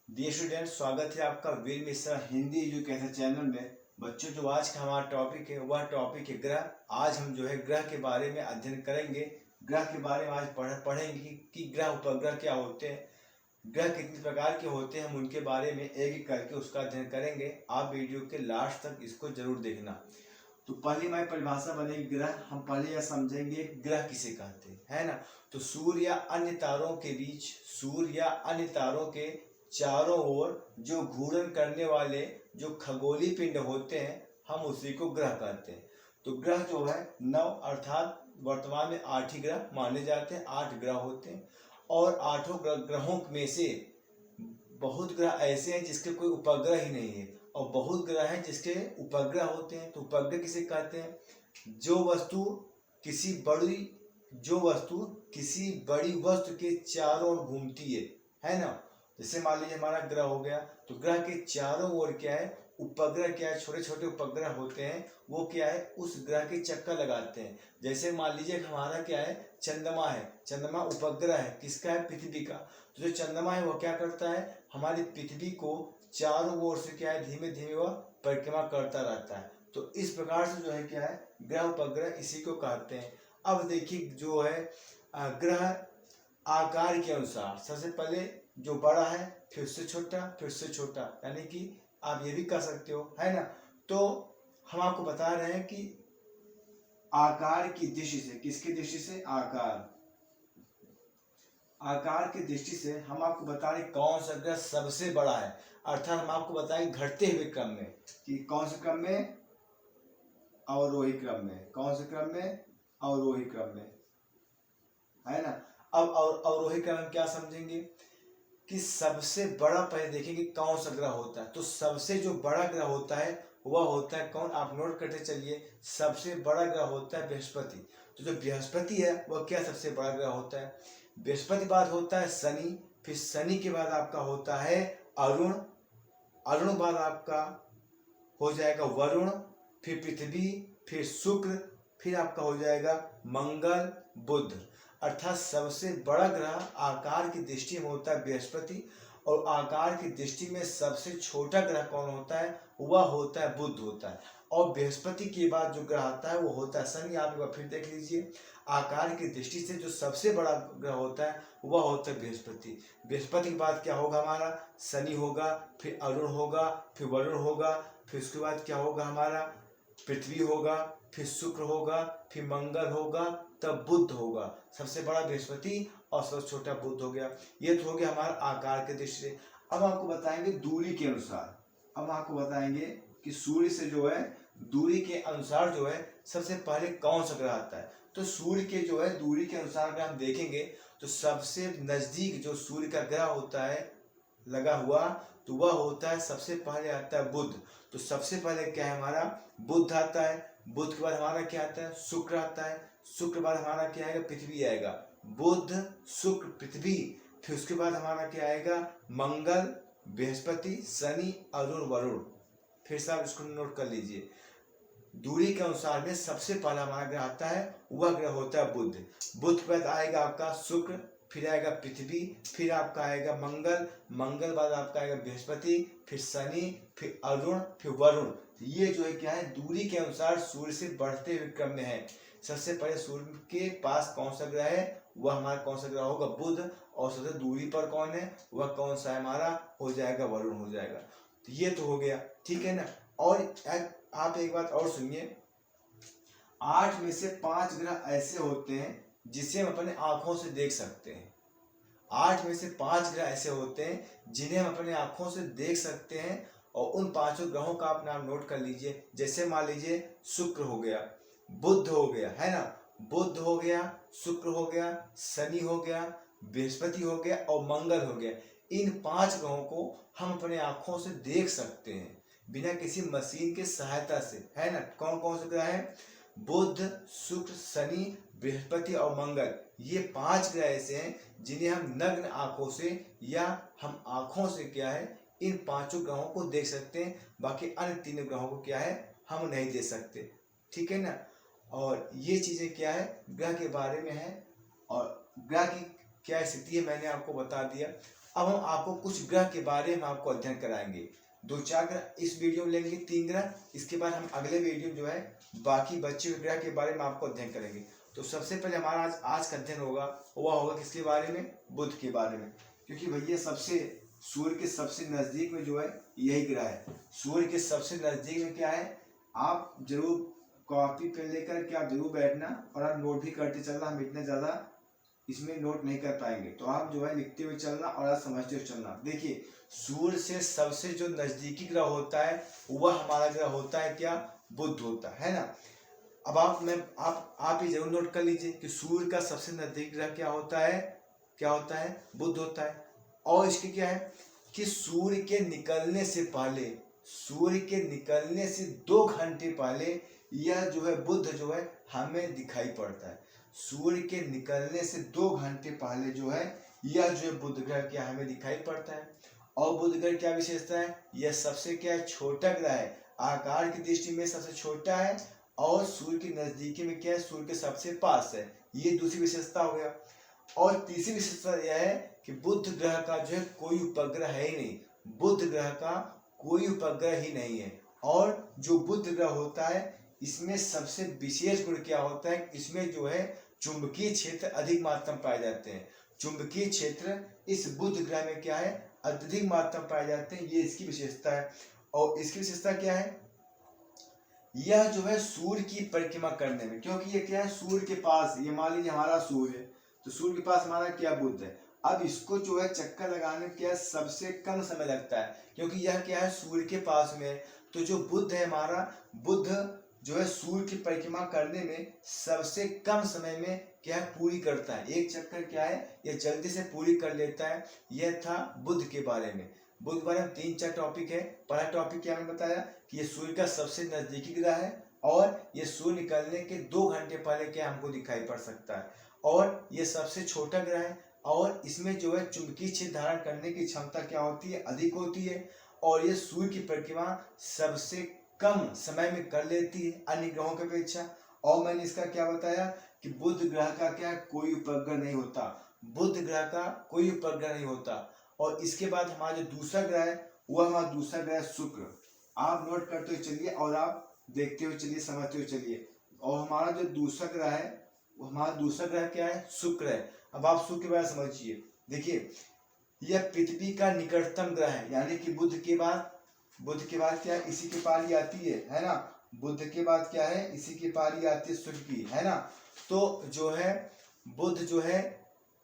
Dear student, स्वागत है आपका वीर मिश्रा हिंदी एजुकेशन चैनल में। बच्चों, जो आज का हमारा टॉपिक है वह टॉपिक है ग्रह। आज हम जो है ग्रह के बारे में अध्ययन करेंगे। ग्रह के बारे में आज पढ़ेंगे कि ग्रह उपग्रह क्या होते हैं, ग्रह कितने प्रकार के होते हैं। हम उनके बारे में एक एक करके उसका अध्ययन करेंगे। आप वीडियो के लास्ट तक इसको जरूर देखना। तो पहली हमारी परिभाषा बनेगी ग्रह। हम पहले यह समझेंगे ग्रह किसे कहते हैं, है ना। तो सूर्य या अन्य तारों के बीच, सूर्य या अन्य तारों के चारों ओर जो घूर्णन करने वाले जो खगोलीय पिंड होते हैं, हम उसी को ग्रह कहते हैं। तो ग्रह जो है 9 अर्थात वर्तमान में 8 ही ग्रह माने जाते हैं। 8 ग्रह होते हैं और 8 ग्रहों में से बहुत ग्रह ऐसे हैं जिसके कोई उपग्रह ही नहीं है, और बहुत ग्रह हैं जिसके उपग्रह होते हैं। तो उपग्रह किसे कहते हैं? जो वस्तु किसी बड़ी वस्तु के चारों ओर घूमती है ना। जैसे मान लीजिए हमारा ग्रह हो गया, तो ग्रह के चारों ओर क्या है, उपग्रह क्या है, छोटे छोटे उपग्रह होते हैं। वो क्या है, उस ग्रह के चक्कर लगाते हैं। जैसे मान लीजिए हमारा क्या है, चंद्रमा है। चंद्रमा उपग्रह है किसका है, पृथ्वी का। तो जो चंद्रमा है वो क्या करता है, हमारी पृथ्वी को चारों ओर से क्या है, धीमे धीमे वह परिक्रमा करता रहता है। तो इस प्रकार से जो है क्या है, ग्रह उपग्रह इसी को कहते हैं। अब देखिए जो है ग्रह आकार के अनुसार सबसे पहले जो बड़ा है, फिर उससे छोटा, फिर उससे छोटा, यानी कि आप ये भी कह सकते हो, है ना। तो हम आपको बता रहे हैं कि आकार की दृष्टि से, किसकी दृष्टि से, आकार की दृष्टि से हम आपको बता रहे कौन सा ग्रह सबसे बड़ा है। अर्थात हम आपको बताएंगे घटते हुए क्रम में कि कौन से क्रम में, अवरोही क्रम में। कौन से क्रम में, अवरोही क्रम में, है ना। अब अवरोही क्रम में क्या समझेंगे कि सबसे बड़ा पहले देखेंगे कौन सा ग्रह होता है। तो सबसे जो बड़ा ग्रह होता है वह होता है कौन, आप नोट करते चलिए। सबसे बड़ा ग्रह होता है बृहस्पति। तो जो बृहस्पति है वह क्या सबसे बड़ा ग्रह होता है। बृहस्पति बाद होता है शनि, फिर शनि के बाद आपका होता है अरुण, अरुण बाद आपका हो जाएगा वरुण, फिर पृथ्वी, फिर शुक्र, फिर आपका हो जाएगा मंगल, बुध। अर्थात सबसे बड़ा ग्रह आकार की दृष्टि में होता है बृहस्पति, और आकार की दृष्टि में सबसे छोटा ग्रह कौन होता है, वह होता है बुध होता है। और बृहस्पति के बाद जो ग्रह आता है वो होता है शनि। आप एक बार फिर देख लीजिए, आकार की दृष्टि से जो सबसे बड़ा ग्रह होता है वह होता है बृहस्पति। बृहस्पति के बाद क्या होगा, हमारा शनि होगा, फिर अरुण होगा, फिर वरुण होगा, फिर उसके बाद क्या होगा, हमारा पृथ्वी होगा, फिर शुक्र होगा, फिर मंगल होगा, तब बुध होगा। सबसे बड़ा बृहस्पति और सबसे छोटा बुध हो गया। ये तो हो गया हमारा आकार के दृष्टि से। अब आपको बताएंगे दूरी के अनुसार। अब आपको बताएंगे कि सूर्य से जो है दूरी के अनुसार जो है सबसे पहले कौन सा ग्रह आता है। तो सूर्य के जो है दूरी के अनुसार अगर हम देखेंगे तो सबसे नजदीक जो सूर्य का ग्रह होता है लगा हुआ, तो वह होता है सबसे पहले आता है बुध। तो सबसे पहले क्या है, हमारा बुध आता है। बुध के बाद हमारा क्या आता है, शुक्र आता है। शुक्र बाद हमारा क्या आएगा, पृथ्वी आएगा। बुध, शुक्र, पृथ्वी, फिर उसके बाद हमारा क्या आएगा, मंगल, बृहस्पति, शनि, अरुण, वरुण। फिर से आप इसको नोट कर लीजिए। दूरी के अनुसार में सबसे पहला हमारा ग्रह आता है, वह ग्रह होता है बुध। बुध के बाद आएगा आपका शुक्र, फिर आएगा पृथ्वी, फिर आपका आएगा मंगल, मंगल बाद आपका आएगा बृहस्पति, फिर शनि, फिर अरुण, फिर वरुण। ये जो है क्या है, दूरी के अनुसार सूर्य से बढ़ते हुए क्रम में है। सबसे पहले सूर्य के पास कौन सा ग्रह है, वह हमारा कौन सा ग्रह होगा, बुध। और सबसे दूरी पर कौन है, वह कौन सा है, हमारा हो जाएगा वरुण हो जाएगा। तो ये तो हो गया, ठीक है ना। और आप एक बात और सुनिए, 8 में से 5 ग्रह ऐसे होते हैं जिसे हम अपने आंखों से देख सकते हैं। 8 में से 5 ग्रह ऐसे होते हैं जिन्हें हम अपने आंखों से देख सकते हैं। और उन 5 ग्रहों का आप नाम नोट कर लीजिए। जैसे मान लीजिए शुक्र हो गया, बुध हो गया, है ना, बुध हो गया, शुक्र हो गया, शनि हो गया, बृहस्पति हो गया और मंगल हो गया। इन 5 ग्रहों को हम अपने आंखों से देख सकते हैं बिना किसी मशीन के सहायता से, है ना। कौन कौन से ग्रह हैं, बुध, शुक्र, शनि, बृहस्पति और मंगल। ये 5 ग्रह ऐसे हैं जिन्हें हम नग्न आंखों से या हम आंखों से क्या है, इन 5 ग्रहों को देख सकते हैं। बाकी अन्य 3 ग्रहों को क्या है, हम नहीं देख सकते, ठीक है ना। और ये चीजें क्या है, ग्रह के बारे में है। और ग्रह की क्या स्थिति है मैंने आपको बता दिया। अब हम आपको कुछ ग्रह के बारे में आपको अध्ययन कराएंगे। 2-4 ग्रह इस वीडियो में लेंगे, 3 ग्रह। इसके बाद हम अगले वीडियो जो है बाकी बचे हुए ग्रह के बारे में आपको अध्ययन करेंगे। तो सबसे पहले हमारा आज का अध्ययन होगा किसके बारे में? बुध के बारे में। क्योंकि भैया सूर्य के सबसे नजदीक में जो है यही ग्रह है। सूर्य के सबसे नजदीक में क्या है, आप जरूर कॉपी पेन लेकर के आप जरूर बैठना और आप नोट भी करते चलना। हम इतना ज्यादा इसमें नोट नहीं कर पाएंगे, तो आप जो है लिखते हुए चलना और आप समझते हुए चलना। देखिए, सूर्य से सबसे जो नजदीकी ग्रह होता है वह हमारा ग्रह होता है क्या? बुध होता है ना। अब आप ये जरूर नोट कर लीजिए कि सूर्य का सबसे नजदीकी ग्रह क्या होता है? बुध होता है। और इसके क्या है कि सूर्य के निकलने से 2 घंटे पहले यह जो है बुध जो है हमें दिखाई पड़ता है। सूर्य के निकलने से 2 घंटे पहले जो है यह जो है बुध ग्रह क्या हमें दिखाई पड़ता है। और बुध ग्रह क्या विशेषता है? यह सबसे क्या है? छोटा ग्रह है। आकार की दृष्टि में सबसे छोटा है और सूर्य की नजदीकी में क्या है? सूर्य के सबसे पास है। ये दूसरी विशेषता हो गया। और तीसरी विशेषता यह है कि बुध ग्रह का जो है कोई उपग्रह है ही नहीं। बुध ग्रह का कोई उपग्रह ही नहीं है। और जो बुध ग्रह होता है इसमें सबसे विशेष गुण क्या होता है? इसमें जो है चुंबकीय क्षेत्र अधिक मात्रा में पाए जाते हैं। चुंबकीय क्षेत्र इस बुध ग्रह में क्या है? अत्यधिक मात्रा में पाए जाते हैं। ये इसकी विशेषता है। और इसकी विशेषता क्या है? यह जो है सूर्य की परिक्रमा करने में, क्योंकि ये क्या है? सूर्य के पास, ये मान लीजिए हमारा सूर्य है, तो सूर्य के पास हमारा क्या? बुध है। अब इसको जो है चक्कर लगाने में क्या सबसे कम समय लगता है, क्योंकि यह क्या है? सूर्य के पास में। तो जो बुध है हमारा, बुध जो है सूर्य की परिक्रमा करने में सबसे कम समय में क्या है? पूरी करता है। एक चक्कर क्या है? यह जल्दी से पूरी कर लेता है। यह था बुध के बारे में। बुध के बारे में 3-4 टॉपिक है। पहला टॉपिक क्या मैंने बताया कि ये सूर्य का सबसे नजदीकी ग्रह है और ये सूर्य निकलने के 2 घंटे पहले क्या हमको दिखाई पड़ सकता है। और ये सबसे छोटा ग्रह है और इसमें जो है चुंबकीय क्षेत्र धारण करने की क्षमता क्या होती है? अधिक होती है। और ये सूर्य की परिक्रमा सबसे कम समय में कर लेती है अन्य ग्रहों की अपेक्षा। और मैंने इसका क्या बताया कि बुध ग्रह का क्या कोई उपग्रह नहीं होता। बुध ग्रह का कोई उपग्रह नहीं होता। और इसके बाद हमारा जो दूसरा ग्रह है वह हमारा दूसरा ग्रह शुक्र। आप नोट करते हुए चलिए और आप देखते हुए चलिए, समझते हुए चलिए। और हमारा जो दूसरा ग्रह है, हमारा दूसरा ग्रह क्या है? शुक्र है। अब आप शुक्र के बारे में समझिए। देखिए, यह पृथ्वी का निकटतम ग्रह है, यानी कि बुध के बाद क्या है? इसी के पार ही आती है ना। बुध के बाद क्या है? इसी के पार ही आती है शुक्र की, है ना। तो जो है बुध जो है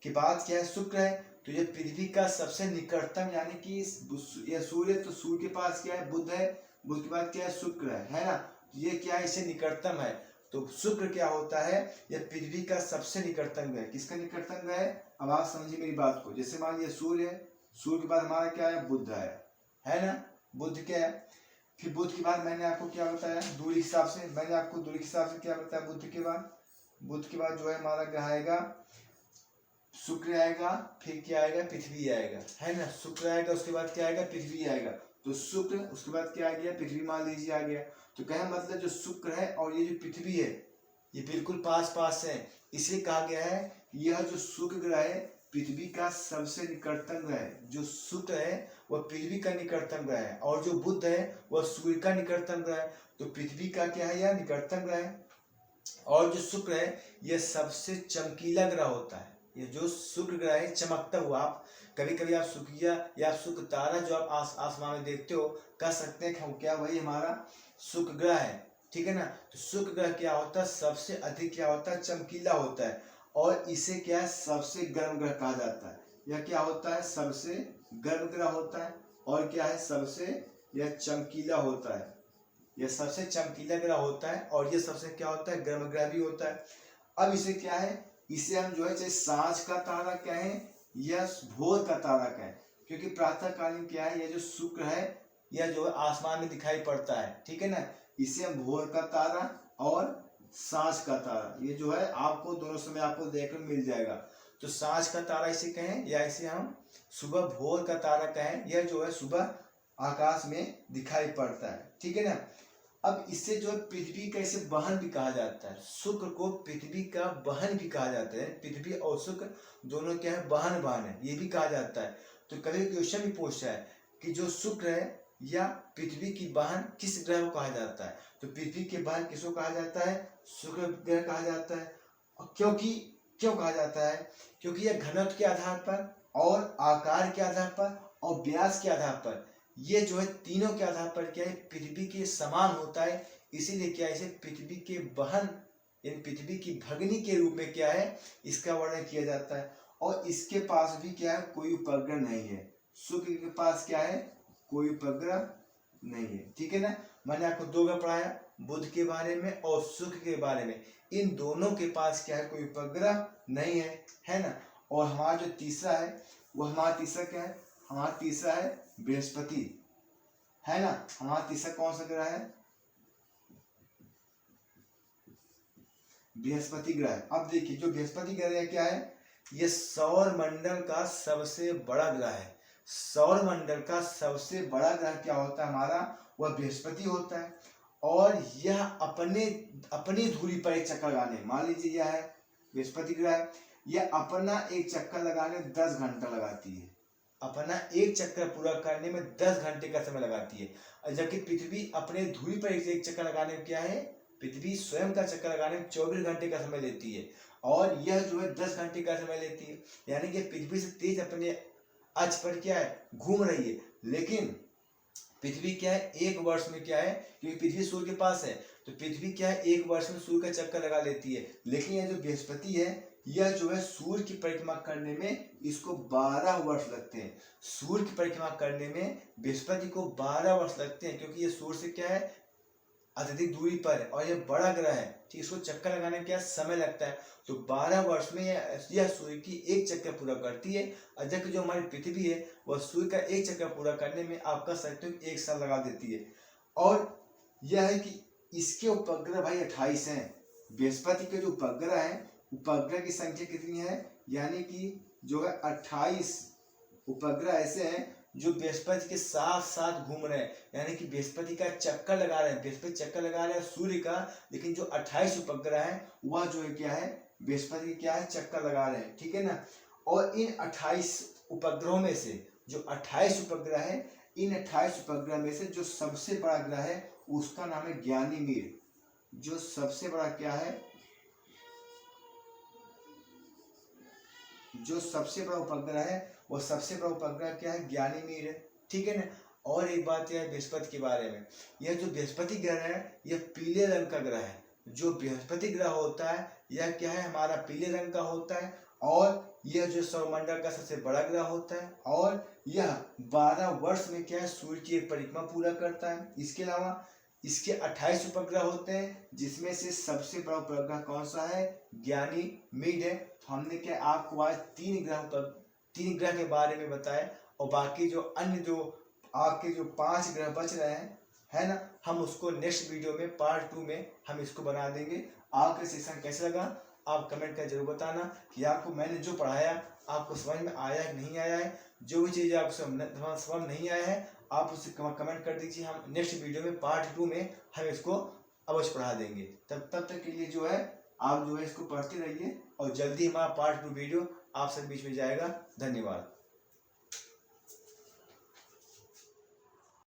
के बाद क्या है? शुक्र है। तो ये पृथ्वी का सबसे निकटतम, यानी कि यह सूर्य, तो सूर्य के पास क्या है? बुध है। बुध के बाद क्या है? शुक्र है ना। ये क्या है? इससे निकटतम है। तो शुक्र क्या होता है? यह पृथ्वी का सबसे निकटतम ग्रह। किसका निकटतम ग्रह है? अब आप समझिए मेरी बात को। जैसे मान लीजिए सूर्य है, सूर्य के बाद हमारा क्या है? बुध है ना। बुध क्या है? फिर बुध के बाद मैंने आपको क्या बताया? दूरी के हिसाब से मैंने आपको दूरी के हिसाब से क्या बताया? बुध के बाद जो है हमारा ग्रह आएगा शुक्र आएगा, फिर क्या आएगा? पृथ्वी आएगा, है ना। शुक्र आएगा, उसके बाद क्या आएगा? पृथ्वी आएगा। तो शुक्र, उसके बाद क्या आ गया? पृथ्वी मान लीजिए आ गया। तो कहने मतलब जो शुक्र है और ये जो पृथ्वी है ये बिल्कुल पास पास है। इसलिए कहा गया है कि यह जो शुक्र ग्रह है पृथ्वी का सबसे निकटतम ग्रह है। जो शुक्र है वह पृथ्वी का निकटतम ग्रह है और जो बुध है वह सूर्य का निकटतम ग्रह है। तो पृथ्वी का क्या है? यह निकटतम ग्रह है। और जो शुक्र है यह सबसे चमकीला ग्रह होता है। ये जो शुक्र ग्रह है चमकता हुआ, आप कभी कभी आप शुक्रिया या शुक्र तारा जो आप आसमान में देखते हो, कह सकते हैं कि क्या वही हमारा शुक्र ग्रह है, ठीक है ना। तो शुक्र ग्रह क्या होता है? सबसे अधिक क्या होता है? चमकीला होता है। और इसे क्या है? सबसे गर्म ग्रह कहा जाता है। यह क्या होता है? सबसे गर्म ग्रह होता है। और क्या है? सबसे यह चमकीला होता है। यह सबसे चमकीला ग्रह होता है और यह सबसे क्या होता है? गर्म ग्रह भी होता है। अब इसे क्या है? इसे हम जो है चाहे सांझ का तारा कहें या भोर का तारा कहें, क्योंकि प्रातः कालीन क्या है? यह जो शुक्र है यह जो है आसमान में दिखाई पड़ता है, ठीक है ना। इसे हम भोर का तारा और सांझ का तारा, ये जो है आपको दोनों समय आपको देखने को मिल जाएगा। तो सांझ का तारा इसे कहें या इसे हम सुबह भोर का तारा कहें, यह जो है सुबह आकाश में दिखाई पड़ता है, ठीक है ना। अब इससे जो है पृथ्वी का इसे बहन भी कहा जाता है। शुक्र को पृथ्वी का बहन भी कहा जाता है। पृथ्वी और शुक्र दोनों क्या है? बहन है, ये भी कहा जाता है। तो कभी क्वेश्चन भी पूछा है कि जो शुक्र है या पृथ्वी की बहन किस ग्रह को कहा जाता है, तो पृथ्वी की बहन किसको कहा जाता है, शुक्र ग्रह कहा जाता है। क्योंकि क्यों कहा जाता है, क्योंकि यह घनत्व के आधार पर और आकार के आधार पर और व्यास के आधार पर, ये जो है तीनों के आधार पर क्या है, पृथ्वी के समान होता है। इसीलिए क्या है, इसे पृथ्वी के बहन यानी पृथ्वी की भगिनी के रूप में क्या है, इसका वर्णन किया जाता है। और इसके पास भी क्या है, कोई उपग्रह नहीं है। शुक्र के पास क्या है, कोई उपग्रह नहीं है। ठीक है ना। मैंने आपको दो ग्रह पढ़ाया, बुध के बारे में और शुक्र के बारे में। इन दोनों के पास क्या है, कोई उपग्रह नहीं है ना। और हमारा जो तीसरा है, वो हमारा तीसरा क्या है, हमारा तीसरा है बृहस्पति, है ना। हमारा तीसरा कौन सा ग्रह है, बृहस्पति ग्रह। अब देखिए जो बृहस्पति ग्रह क्या है, ये सौर मंडल का सबसे बड़ा ग्रह है। सौर मंडल का सबसे बड़ा ग्रह क्या होता है हमारा, वह बृहस्पति होता है। और यह अपनी धुरी पर एक चक्कर लगाने, मान लीजिए यह है बृहस्पति ग्रह, यह अपना एक चक्कर लगाने 10 घंटा लगाती है। अपना एक चक्कर पूरा करने में 10 घंटे का समय लगाती है। और जबकि पृथ्वी अपने धुरी पर एक चक्कर लगाने में क्या है, पृथ्वी स्वयं का चक्कर लगाने में 24 घंटे का समय लेती है। और यह जो है 10 घंटे का समय लेती है। यानी कि पृथ्वी से तेज अपने अक्ष पर क्या है, घूम रही है। लेकिन पृथ्वी क्या है, एक वर्ष में क्या है, क्योंकि पृथ्वी सूर्य के पास है, तो पृथ्वी क्या है, एक वर्ष में सूर्य का चक्कर लगा लेती है। लेकिन यह जो बृहस्पति है, यह जो है सूर्य की परिक्रमा करने में इसको 12 वर्ष लगते हैं। सूर्य की परिक्रमा करने में बृहस्पति को 12 वर्ष लगते हैं, क्योंकि ये सूर्य से क्या है, अत्यधिक दूरी पर है और यह बड़ा ग्रह है। ठीक, इसको चक्कर लगाने में क्या समय लगता है, तो 12 वर्ष में यह सूर्य की एक चक्कर पूरा करती है। और जबकि जो हमारी पृथ्वी है, वह सूर्य का एक चक्कर पूरा करने में आप कह सकते हो 1 साल लगा देती है। और यह है कि इसके उपग्रह भाई 28 हैं। बृहस्पति के जो उपग्रह है, उपग्रह की संख्या कितनी है, यानी कि जो है 28 उपग्रह ऐसे हैं जो बृहस्पति के साथ साथ घूम रहे हैं। यानी कि बृहस्पति का चक्कर लगा रहे हैं, बृहस्पति चक्कर लगा रहे हैं सूर्य का। लेकिन जो 28 उपग्रह हैं, वह जो है क्या है, बृहस्पति क्या है, चक्कर लगा रहे हैं। ठीक है ना। और इन 28 उपग्रहों में से जो 28 उपग्रह है, इन 28 उपग्रह में से जो सबसे बड़ा ग्रह है, उसका नाम है ज्ञानीमीड। जो सबसे बड़ा क्या है, जो सबसे बड़ा उपग्रह है, वो सबसे बड़ा उपग्रह क्या है, ज्ञानीमीड है। ठीक है ना। और एक बात यह है बृहस्पति के बारे में, यह जो बृहस्पति ग्रह है, यह पीले रंग का ग्रह है। जो बृहस्पति ग्रह होता है, यह क्या है, हमारा पीले रंग का होता है। और यह जो सौरमंडल का सबसे बड़ा ग्रह होता है। और यह 12 वर्ष में क्या है, सूर्य की एक परिक्रमा पूरा करता है। इसके अलावा इसके 28 उपग्रह होते हैं, जिसमें से सबसे बड़ा उपग्रह कौन सा है, ज्ञानीमीड है। तो हमने क्या आपको आज 3 ग्रह के बारे में बताया। और बाकी जो अन्य जो आपके जो 5 ग्रह बच रहे हैं, है ना, हम उसको नेक्स्ट वीडियो में पार्ट 2 में हम इसको बना देंगे। आपका सेशन कैसा लगा, आप कमेंट कर जरूर बताना कि आपको मैंने जो पढ़ाया आपको समझ में आया है नहीं आया है। जो भी चीज़ आपको समझ नहीं आया है, आप उससे कमेंट कर दीजिए। हम नेक्स्ट वीडियो में पार्ट 2 में हम इसको अवश्य पढ़ा देंगे। तब तक के लिए जो है आप जो है इसको पढ़ते रहिए। और जल्दी हमारा पार्ट 2 वीडियो आप सब बीच में जाएगा। धन्यवाद।